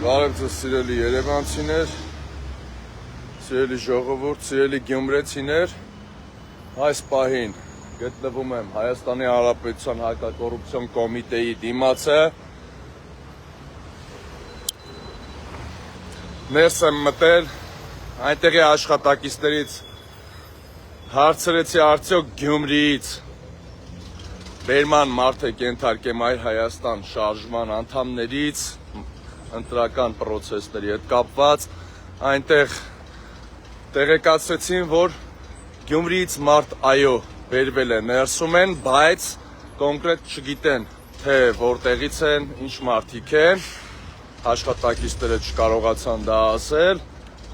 Բարև ձեզ սիրելի երևանցիներ, սիրելի ժողովուրդ, սիրելի գյումրեցիներ, այս պահին գտնվում եմ Հայաստանի Հանրապետության հակակոռուպցիոն կոմիտեի դիմացը, ներս եմ մտել, այնտեղի աշխատակիցներից հարցրեցի արդյոք Գյումրիից բերման մարդ է կենթարկեմ այլ Հայաստան շարժման անդամներից ընտրական պրոցեսների հետ կապված, այնտեղ տեղեկացրեցին, որ Գյումրիից մարդ այո բերվել է, ներսում են, բայց կոնկրետ չգիտեն, թե որտեղից են, ինչ մարդիկ են, աշխատակիցները չկարողացան դա ասել,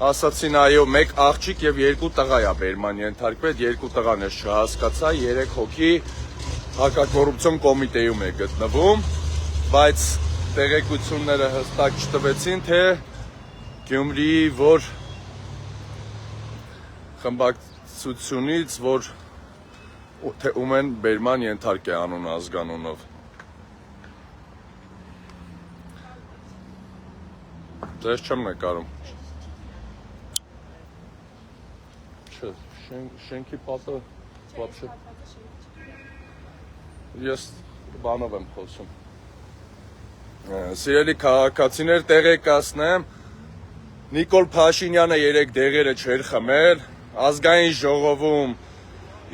ասացին այո, մեկ աղջիկ եւ երկու տղա է բերման ենթարկվել, երկու տղան ես չհասկացա, 3 հոգի հակակոռուպցիոն կոմիտեում է գտնվում, բայց տեղեկությունները հստակ չտվեցին, թե Գյումրիի որ խմբակցությունից, որ թե ում են բերման ենթարկ է անուն ազգանունով։ Ձեզ չեմ նկարում։ Չէ, շենքի պատը вообще Ես բանով եմ խոսում։ Սիրելի քաղաքացիներ, տեղեկացնեմ, Նիկոլ Փաշինյանը 3 դեղերը չէր խմել, ազգային ժողովում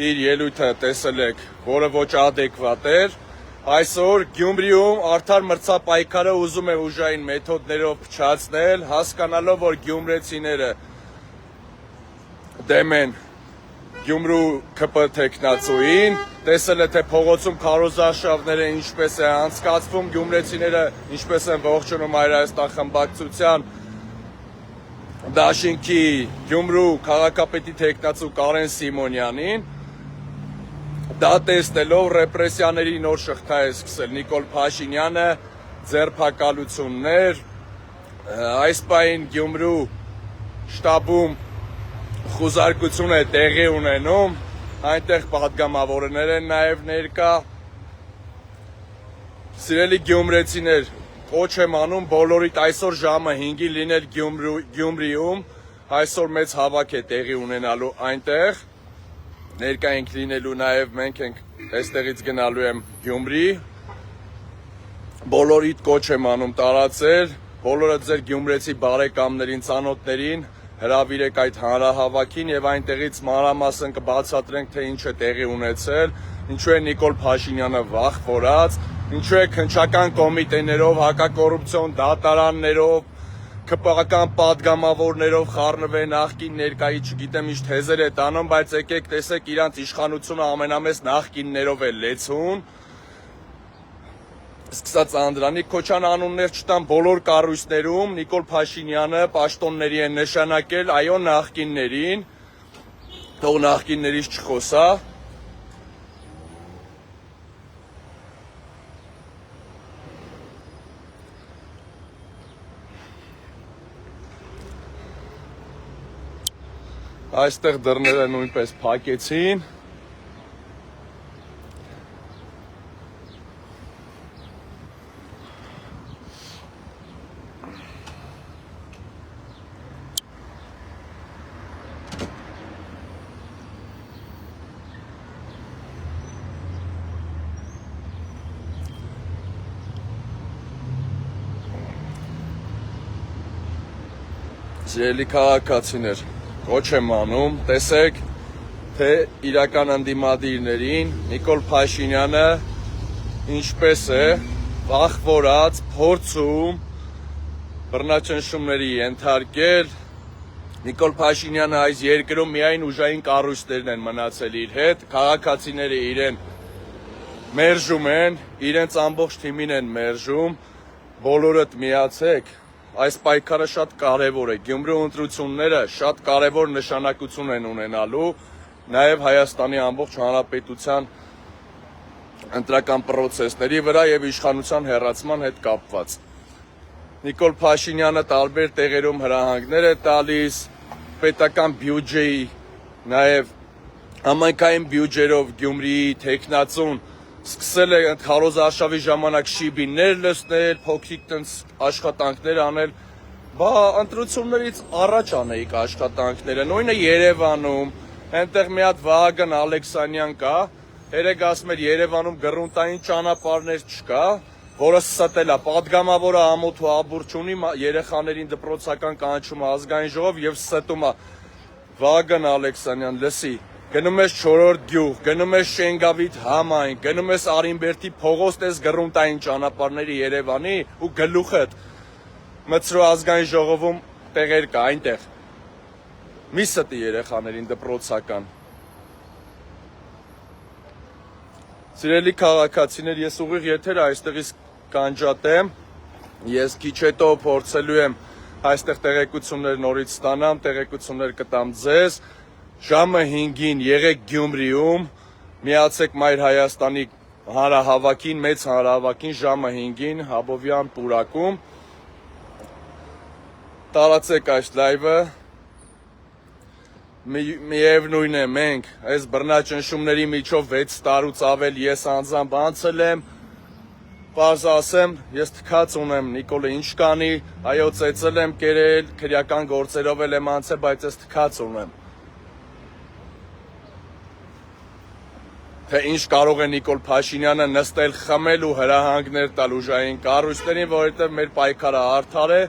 իր ելույթը տեսել եք, որը ոչ ադեկվատ էր, այսօր Գյումրիում արդար մրցապայքարը ուզում է ուժային մեթոդներով փչացնել, հասկանալով, որ գյումրեցիները դեմ են Գյումրու ԿՊ թեկնածուին, տեսել է, թե փողոցում քարոզարշավները ինչպես է անցկացվում, գյումրեցիները ինչպես են ողջունում Հայաստան խմբակցության դաշինքի Գյումրու քաղաքապետի թեկնածու Կարեն Սիմոնյանին, դա տեսնելով ռեպրեսիաների նոր շղթա է սկսել Նիկոլ Փաշինյանը, ձերբակալություններ, այս պահին Գյումրու շտաբում խուզարկություն է տեղի ունենում, այնտեղ պատգամավորներ են նաև ներկա, սիրելի գյումրեցիներ, կոչ եմ անում բոլորիդ այսօր ժամը 5-ի լինել Գյումրիում, այսօր մեծ հավաք է տեղի ունենալու այնտեղ, ներկա ենք լինելու նաև մենք ենք այստեղից գնալու եմ Գյումրի, բոլորիդ կոչ եմ անում տարածել, բոլորը ձեր գյումրեցի բարեկամներին, ծանոթներին հրավիրեք այդ հանրահավաքին եւ այնտեղից մանրամասն կբացատրենք, թե ինչ է տեղի ունեցել, ինչու է Նիկոլ Փաշինյանը վախվորած, ինչու է քննչական կոմիտեներով, հակակոռուպցիոն դատարաններով, ԿՊ-ական պատգամավորներով խառնվել նախկին ներկայի, չգիտեմ ինչ թեզեր է տանում, բայց եկեք տեսեք իրանց իշխանությունը ամենամեծ նախկիններով է լեցուն, սկսած Անդրանիկ Քոչյան անուններ չտան բոլոր կառույցներում Նիկոլ Փաշինյանը պաշտոնների են նշանակել, այո նախկիններին, թող նախկիններից չխոսա, այստեղ դռները նույնպես փակեցին, Սիրելի քաղաքացիներ, կոչ եմ անում, տեսեք, թե իրական ընդդիմադիրներին Նիկոլ Փաշինյանը ինչպես է վախվորած փորձում բռնաճնշումների ենթարկել, Նիկոլ Փաշինյանը այս երկրում միայն ուժային կառույցներն են մնացել իր հետ, քաղաքացիները իրեն մերժում են, իրենց ամբողջ թիմին են մերժում, բոլորդ միացեք, այս պայքարը շատ կարևոր է, Գյումրու ընտրությունները շատ կարևոր նշանակություն են ունենալու, նաև Հայաստանի ամբողջ հանրապետության ընտրական պրոցեսների վրա եւ իշխանության հեռացման հետ կապված։ Նիկոլ Փաշինյանը տարբեր տեղերում հրահանգներ է տալիս, պետական բյուջեի, նաև համայնքային բյուջերով Գյումրիի թեկնածուն սկսել է քարոզարշավի ժամանակ շիբիներ լցնել, փոքրիկ տենց աշխատանքներ անել բա ընտրություններից առաջ անեիք աշխատանքները, նույնը Երևանում, այնտեղ մի հատ Վահագն Ալեքսանյան կա, երեք ասում էր Երևանում գրունտային ճանապարհներ չկա, որը ստել է, պատգամավորը ամոթ ու աբուրջ ունի, երեխաներին դպրոցական կանչում է ազգային ժողով եւ ստում է Վահագն Ալեքսանյան, լսի, գնում ես 4-րդ գյուղ, գնում ես Շենգավիթ համայն, գնում ես Արինբերդի փողոց, տես գրունտային ճանապարհների Երևանի ու գլուխդ մծրո ազգային ժողովում տեղեր կա այնտեղ։ Մի ստի երեխաներին դպրոցական։ Սիրելի քաղաքացիներ, ես ուղիղ եթերը այստեղից կանջատեմ, ես քիչ հետո փորձելու եմ այստեղ տեղեկություններ նորից ստանամ, տեղեկություններ կտամ ձեզ, ժամը 5-ին եղեք Գյումրիում, միացեք Մայր Հայաստանի հանրահավաքին, մեծ հանրահավաքին ժամը 5-ին Հաբովյան պուրակում, տարածեք այս լայվը, միևնույն է մենք այս բռնաճնշումների միջով 6 տարուց ավել ես անձամբ անցել եմ, պարզ ասեմ, ես թքած ունեմ Նիկոլը ինչ կանի, այո ծեծել եմ կերել, քրեական գործերով էլ եմ անցել, բայց ես թքած ունեմ։ Թե ինչ կարող է Նիկոլ Փաշինյանը նստել, խմել ու հրահանգներ տալ ուժային կառույցներին, որովհետև մեր պայքարը արդար է,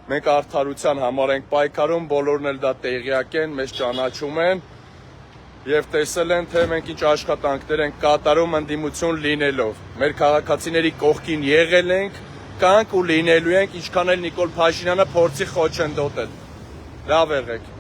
մենք արդարության համար ենք պայքարում, բոլորն էլ դա տեղյակ են, մեզ ճանաչում են եւ տեսել են, թե մենք ինչ աշխատանքներ ենք կատարում ընդդիմություն լինելով։ Մեր քաղաքացիների կողքին եղել ենք, կանք ու լինելու ենք, ինչքան էլ Նիկոլ Փաշինյանը փորձի խոչընդոտել։ Լավ եղեք։